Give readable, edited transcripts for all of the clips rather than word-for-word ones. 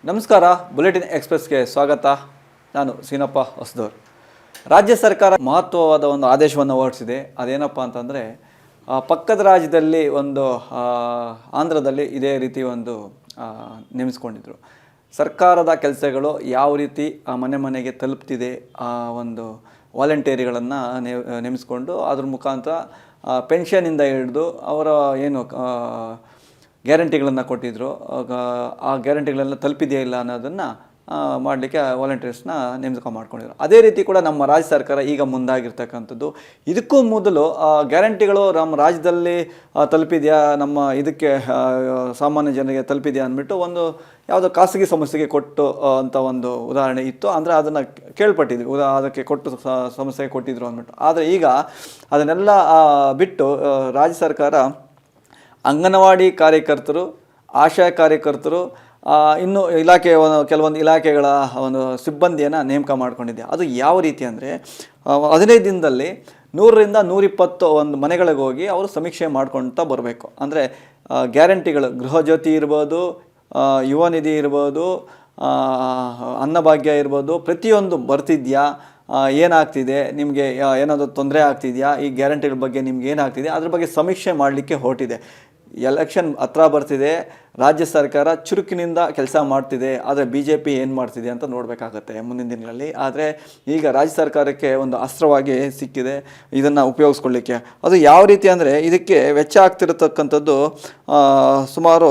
ನಮಸ್ಕಾರ, ಬುಲೆಟಿನ್ ಎಕ್ಸ್‌ಪ್ರೆಸ್ಗೆ ಸ್ವಾಗತ. ನಾನು ಸೀನಪ್ಪ ಹೊಸದೂರ್. ರಾಜ್ಯ ಸರ್ಕಾರ ಮಹತ್ವವಾದ ಒಂದು ಆದೇಶವನ್ನು ಹೊರಡಿಸಿದೆ. ಅದೇನಪ್ಪ ಅಂತಂದರೆ, ಪಕ್ಕದ ರಾಜ್ಯದಲ್ಲಿ ಒಂದು ಆಂಧ್ರದಲ್ಲಿ ಇದೇ ರೀತಿ ಒಂದು ನೇಮಿಸ್ಕೊಂಡಿದ್ರು. ಸರ್ಕಾರದ ಕೆಲಸಗಳು ಯಾವ ರೀತಿ ಮನೆ ಮನೆಗೆ ತಲುಪ್ತಿದೆ, ಒಂದು ವಾಲಂಟಿಯರ್ಗಳನ್ನು ನೇಮಿಸ್ಕೊಂಡು ಅದ್ರ ಮುಖಾಂತರ ಪೆನ್ಷನಿಂದ ಹಿಡಿದು ಅವರ ಏನು ಗ್ಯಾರಂಟಿಗಳನ್ನು ಕೊಟ್ಟಿದ್ದರು, ಆ ಗ್ಯಾರಂಟಿಗಳೆಲ್ಲ ತಲುಪಿದೆಯಾ ಇಲ್ಲ ಅನ್ನೋದನ್ನು ಮಾಡಲಿಕ್ಕೆ ವಾಲಂಟಿಯರ್ಸ್ನ ನೇಮಕ ಮಾಡ್ಕೊಂಡಿದ್ರು. ಅದೇ ರೀತಿ ಕೂಡ ನಮ್ಮ ರಾಜ್ಯ ಸರ್ಕಾರ ಈಗ ಮುಂದಾಗಿರ್ತಕ್ಕಂಥದ್ದು. ಇದಕ್ಕೂ ಮೊದಲು ಗ್ಯಾರಂಟಿಗಳು ನಮ್ಮ ರಾಜ್ಯದಲ್ಲಿ ತಲುಪಿದೆಯಾ, ನಮ್ಮ ಇದಕ್ಕೆ ಸಾಮಾನ್ಯ ಜನರಿಗೆ ತಲುಪಿದೆಯಾ ಅಂದ್ಬಿಟ್ಟು ಒಂದು ಯಾವುದೋ ಖಾಸಗಿ ಸಂಸ್ಥೆಗೆ ಕೊಟ್ಟು ಅಂತ ಒಂದು ಉದಾಹರಣೆ ಇತ್ತು. ಅಂದರೆ ಅದನ್ನು ಕೇಳ್ಪಟ್ಟಿದ್ವಿ, ಅದಕ್ಕೆ ಕೊಟ್ಟು ಸಂಸ್ಥೆಗೆ ಕೊಟ್ಟಿದ್ರು ಅಂದ್ಬಿಟ್ಟು. ಆದರೆ ಈಗ ಅದನ್ನೆಲ್ಲ ಬಿಟ್ಟು ರಾಜ್ಯ ಸರ್ಕಾರ ಅಂಗನವಾಡಿ ಕಾರ್ಯಕರ್ತರು, ಆಶಾ ಕಾರ್ಯಕರ್ತರು, ಇನ್ನು ಕೆಲವೊಂದು ಇಲಾಖೆಗಳ ಒಂದು ಸಿಬ್ಬಂದಿಯನ್ನು ನೇಮಕ ಮಾಡ್ಕೊಂಡಿದೆ. ಅದು ಯಾವ ರೀತಿ ಅಂದರೆ, 15 ದಿನದಲ್ಲಿ 100ರಿಂದ 120 ಒಂದು ಮನೆಗಳಿಗೆ ಹೋಗಿ ಅವರು ಸಮೀಕ್ಷೆ ಮಾಡ್ಕೊಳ್ತಾ ಬರಬೇಕು. ಅಂದರೆ ಗ್ಯಾರಂಟಿಗಳು, ಗೃಹಜ್ಯೋತಿ ಇರ್ಬೋದು, ಯುವ ನಿಧಿ ಇರ್ಬೋದು, ಅನ್ನಭಾಗ್ಯ ಇರ್ಬೋದು, ಪ್ರತಿಯೊಂದು ಬರ್ತಿದೆಯಾ, ಏನಾಗ್ತಿದೆ, ನಿಮಗೆ ಏನಾದರೂ ತೊಂದರೆ ಆಗ್ತಿದೆಯಾ, ಈ ಗ್ಯಾರಂಟಿಗಳ ಬಗ್ಗೆ ನಿಮ್ಗೆ ಏನಾಗ್ತಿದೆ, ಅದ್ರ ಬಗ್ಗೆ ಸಮೀಕ್ಷೆ ಮಾಡಲಿಕ್ಕೆ ಹೊರಟಿದೆ. ಎಲೆಕ್ಷನ್ ಹತ್ರ ಬರ್ತಿದೆ, ರಾಜ್ಯ ಸರ್ಕಾರ ಚುರುಕಿನಿಂದ ಕೆಲಸ ಮಾಡ್ತಿದೆ. ಆದರೆ BJP ಏನು ಮಾಡ್ತಿದೆ ಅಂತ ನೋಡಬೇಕಾಗತ್ತೆ ಮುಂದಿನ ದಿನಗಳಲ್ಲಿ. ಆದರೆ ಈಗ ರಾಜ್ಯ ಸರ್ಕಾರಕ್ಕೆ ಒಂದು ಅಸ್ತ್ರವಾಗಿ ಸಿಕ್ಕಿದೆ ಇದನ್ನು ಉಪಯೋಗಿಸ್ಕೊಳ್ಳಿಕ್ಕೆ. ಅದು ಯಾವ ರೀತಿ ಅಂದರೆ, ಇದಕ್ಕೆ ವೆಚ್ಚ ಆಗ್ತಿರತಕ್ಕಂಥದ್ದು ಸುಮಾರು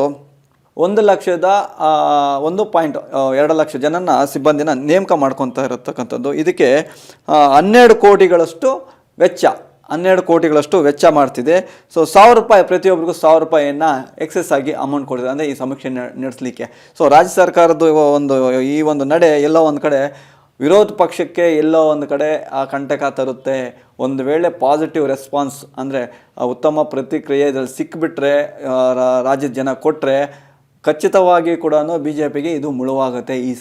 1.2 ಲಕ್ಷ ಜನನ ಸಿಬ್ಬಂದಿನ ನೇಮಕ ಮಾಡ್ಕೊತಾ ಇರತಕ್ಕಂಥದ್ದು. ಇದಕ್ಕೆ 12 ಕೋಟಿಗಳಷ್ಟು ವೆಚ್ಚ ಮಾಡ್ತಿದೆ. ಸೊ 1,000 ರೂಪಾಯಿ ಪ್ರತಿಯೊಬ್ಬರಿಗೂ 1,000 ರೂಪಾಯಿಯನ್ನು ಎಕ್ಸೆಸ್ ಆಗಿ ಅಮೌಂಟ್ ಕೊಡ್ತಿದೆ, ಅಂದರೆ ಈ ಸಮೀಕ್ಷೆ ನಡೆಸಲಿಕ್ಕೆ. ಸೊ ರಾಜ್ಯ ಸರ್ಕಾರದ್ದು ಈ ಒಂದು ನಡೆ ಎಲ್ಲೋ ಒಂದು ಕಡೆ ವಿರೋಧ ಪಕ್ಷಕ್ಕೆ ಎಲ್ಲೋ ಒಂದು ಕಡೆ ಕಂಟಕ ತರುತ್ತೆ. ಒಂದು ವೇಳೆ ಪಾಸಿಟಿವ್ ರೆಸ್ಪಾನ್ಸ್ ಅಂದರೆ ಉತ್ತಮ ಪ್ರತಿಕ್ರಿಯೆ ಇದರಲ್ಲಿ ಸಿಕ್ಕಿಬಿಟ್ರೆ, ರಾಜ್ಯದ ಜನ ಕೊಟ್ಟರೆ, ಖಚಿತವಾಗಿ ಕೂಡ BJPಗೆ ಇದು ಮುಳುವಾಗುತ್ತೆ. ಈ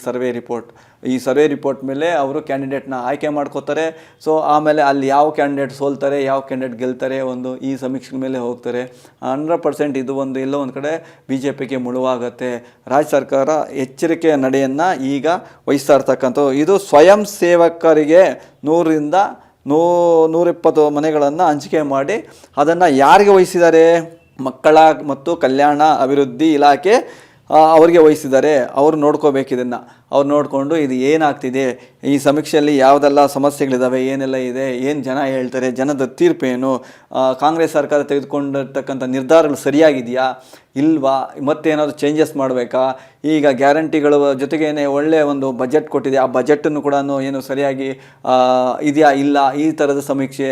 ಸರ್ವೆ ರಿಪೋರ್ಟ್ ಮೇಲೆ ಅವರು ಕ್ಯಾಂಡಿಡೇಟ್ನ ಆಯ್ಕೆ ಮಾಡ್ಕೋತಾರೆ. ಸೊ ಆಮೇಲೆ ಅಲ್ಲಿ ಯಾವ ಕ್ಯಾಂಡಿಡೇಟ್ ಸೋಲ್ತಾರೆ, ಯಾವ ಕ್ಯಾಂಡಿಡೇಟ್ ಗೆಲ್ತಾರೆ, ಈ ಸಮೀಕ್ಷೆ ಮೇಲೆ ಹೋಗ್ತಾರೆ. 100% ಇದು ಎಲ್ಲೋ ಒಂದು ಕಡೆ BJPಗೆ ಮುಳುವಾಗುತ್ತೆ. ರಾಜ್ಯ ಸರ್ಕಾರ ಎಚ್ಚರಿಕೆಯ ನಡೆಯನ್ನು ಈಗ ವಹಿಸ್ತಾ ಇರ್ತಕ್ಕಂಥದ್ದು. ಇದು ಸ್ವಯಂ ಸೇವಕರಿಗೆ 100ರಿಂದ 120 ಮನೆಗಳನ್ನು ಹಂಚಿಕೆ ಮಾಡಿ ಅದನ್ನು ಯಾರಿಗೆ ವಹಿಸಿದ್ದಾರೆ, ಮಕ್ಕಳ ಮತ್ತು ಕಲ್ಯಾಣ ಅಭಿವೃದ್ಧಿ ಇಲಾಖೆ ಅವರಿಗೆ ವಹಿಸಿದ್ದಾರೆ. ಅವರು ನೋಡ್ಕೋಬೇಕು ಇದನ್ನು. ಅವ್ರು ನೋಡಿಕೊಂಡು ಇದು ಏನಾಗ್ತಿದೆ, ಈ ಸಮೀಕ್ಷೆಯಲ್ಲಿ ಯಾವುದೆಲ್ಲ ಸಮಸ್ಯೆಗಳಿದ್ದಾವೆ, ಏನೆಲ್ಲ ಇದೆ, ಏನು ಜನ ಹೇಳ್ತಾರೆ, ಜನದ ತೀರ್ಪೇನು, ಕಾಂಗ್ರೆಸ್ ಸರ್ಕಾರ ತೆಗೆದುಕೊಂಡಿರ್ತಕ್ಕಂಥ ನಿರ್ಧಾರಗಳು ಸರಿಯಾಗಿದೆಯಾ ಇಲ್ವಾ, ಮತ್ತೇನಾದರೂ ಚೇಂಜಸ್ ಮಾಡಬೇಕಾ, ಈಗ ಗ್ಯಾರಂಟಿಗಳ ಜೊತೆಗೇನೆ ಒಳ್ಳೆಯ ಒಂದು ಬಜೆಟ್ ಕೊಟ್ಟಿದೆ, ಆ ಬಜೆಟನ್ನು ಕೂಡ ಏನು ಸರಿಯಾಗಿ ಇದೆಯಾ ಇಲ್ಲ, ಈ ಥರದ ಸಮೀಕ್ಷೆ.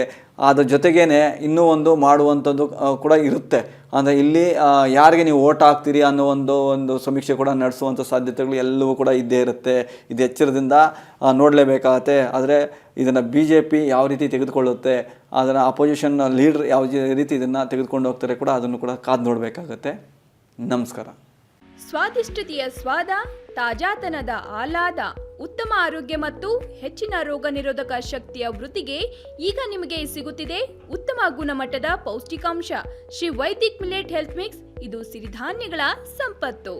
ಅದ್ರ ಜೊತೆಗೇ ಇನ್ನೂ ಒಂದು ಮಾಡುವಂಥದ್ದು ಕೂಡ ಇರುತ್ತೆ. ಅಂದರೆ ಇಲ್ಲಿ ಯಾರಿಗೆ ನೀವು ಓಟ್ ಹಾಕ್ತೀರಿ ಅನ್ನೋ ಒಂದು ಸಮೀಕ್ಷೆ ಕೂಡ ನಡೆಸುವಂಥ ಸಾಧ್ಯತೆಗಳು ಎಲ್ಲವೂ ಕೂಡ ಇದ್ದೇ ಇರುತ್ತೆ. ಇದು ಎಚ್ಚರದಿಂದ ನೋಡಲೇಬೇಕಾಗತ್ತೆ. ಆದರೆ ಇದನ್ನು BJP ಯಾವ ರೀತಿ ತೆಗೆದುಕೊಳ್ಳುತ್ತೆ, ಅದನ್ನು ಅಪೋಸಿಷನ್ ಲೀಡರ್ ಯಾವ ರೀತಿ ಇದನ್ನು ತೆಗೆದುಕೊಂಡು ಹೋಗ್ತಾರೆ ಕೂಡ ಅದನ್ನು ಕೂಡ ಕಾದು ನೋಡಬೇಕಾಗತ್ತೆ. ನಮಸ್ಕಾರ. ಸ್ವಾದಿಷ್ಟತೆಯ ಸ್ವಾದ, ತಾಜಾತನದ ಆಹ್ಲಾದ, ಉತ್ತಮ ಆರೋಗ್ಯ ಮತ್ತು ಹೆಚ್ಚಿನ ರೋಗ ನಿರೋಧಕ ಶಕ್ತಿಯ ವೃದ್ಧಿಗೆ ಈಗ ನಿಮಗೆ ಸಿಗುತ್ತಿದೆ ಉತ್ತಮ ಗುಣಮಟ್ಟದ ಪೌಷ್ಟಿಕಾಂಶ. Shri Vaidik millet health mix. ಇದು ಸಿರಿಧಾನ್ಯಗಳ ಸಂಪತ್ತು.